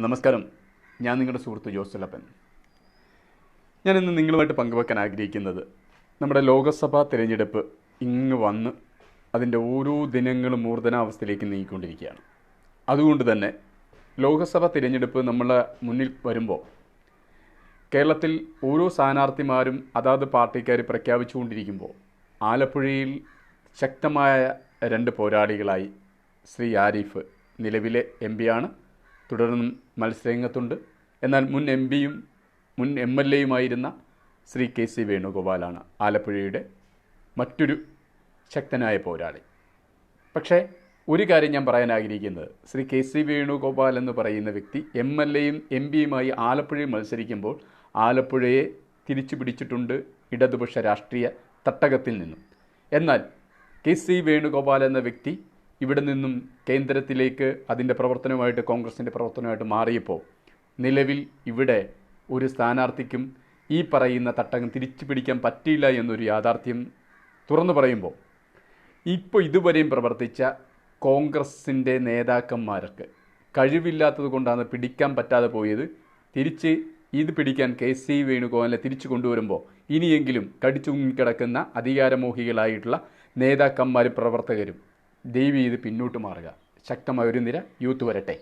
നമസ്കാരം. ഞാൻ നിങ്ങളുടെ സുഹൃത്ത് ജോസലപ്പൻ. ഞാനിന്ന് നിങ്ങളുമായിട്ട് പങ്കുവെക്കാൻ ആഗ്രഹിക്കുന്നത് നമ്മുടെ ലോകസഭാ തിരഞ്ഞെടുപ്പ് ഇങ്ങ് വന്ന് അതിൻ്റെ ഓരോ ദിനങ്ങളും മൂർധനാവസ്ഥയിലേക്ക് നീങ്ങിക്കൊണ്ടിരിക്കുകയാണ്. അതുകൊണ്ട് തന്നെ ലോകസഭാ തിരഞ്ഞെടുപ്പ് നമ്മളെ മുന്നിൽ വരുമ്പോൾ കേരളത്തിൽ ഓരോ സ്ഥാനാർത്ഥിമാരും അതാത് പാർട്ടിക്കാർ പ്രഖ്യാപിച്ചുകൊണ്ടിരിക്കുമ്പോൾ ആലപ്പുഴയിൽ ശക്തമായ രണ്ട് പോരാളികളായി ശ്രീ ആരിഫ് നിലവിലെ എം.പിയാണ്, തുടർന്നും മത്സരരംഗത്തുണ്ട്. എന്നാൽ മുൻ എം.പിയും മുൻ എം.എൽ.എയുമായിരുന്ന ശ്രീ കെ.സി. വേണുഗോപാലാണ് ആലപ്പുഴയുടെ മറ്റൊരു ശക്തനായ പോരാളി. പക്ഷേ ഒരു കാര്യം ഞാൻ പറയാൻ ആഗ്രഹിക്കുന്നത്, ശ്രീ കെ.സി. വേണുഗോപാൽ എന്ന് പറയുന്ന വ്യക്തി എം.എൽ.എയും എം.പിയുമായി ആലപ്പുഴയിൽ മത്സരിക്കുമ്പോൾ ആലപ്പുഴയെ തിരിച്ചു പിടിച്ചിട്ടുണ്ട് ഇടതുപക്ഷ രാഷ്ട്രീയ തട്ടകത്തിൽ നിന്നും. എന്നാൽ കെ.സി. വേണുഗോപാൽ എന്ന വ്യക്തി ഇവിടെ നിന്നും കേന്ദ്രത്തിലേക്ക് അതിൻ്റെ പ്രവർത്തനവുമായിട്ട് കോൺഗ്രസിൻ്റെ പ്രവർത്തനമായിട്ട് മാറിയപ്പോൾ നിലവിൽ ഇവിടെ ഒരു സ്ഥാനാർത്ഥിക്കും ഈ പറയുന്ന തട്ടകം തിരിച്ചു പിടിക്കാൻ പറ്റില്ല എന്നൊരു യാഥാർത്ഥ്യം തുറന്നു പറയുമ്പോൾ ഇപ്പോൾ ഇതുവരെയും പ്രവർത്തിച്ച കോൺഗ്രസിൻ്റെ നേതാക്കന്മാർക്ക് കഴിവില്ലാത്തത് കൊണ്ടാണ് പിടിക്കാൻ പറ്റാതെ പോയത്. തിരിച്ച് ഇത് പിടിക്കാൻ കെ.സി. വേണുഗോപാലിനെ തിരിച്ചു കൊണ്ടുവരുമ്പോൾ ഇനിയെങ്കിലും കടിച്ചുങ്ങിക്കിടക്കുന്ന അധികാരമോഹികളായിട്ടുള്ള നേതാക്കന്മാരും പ്രവർത്തകരും ദയവ് ചെയ്ത് പിന്നോട്ട് മാറുക. ശക്തമായ ഒരു നിര യൂത്ത് വരട്ടെ.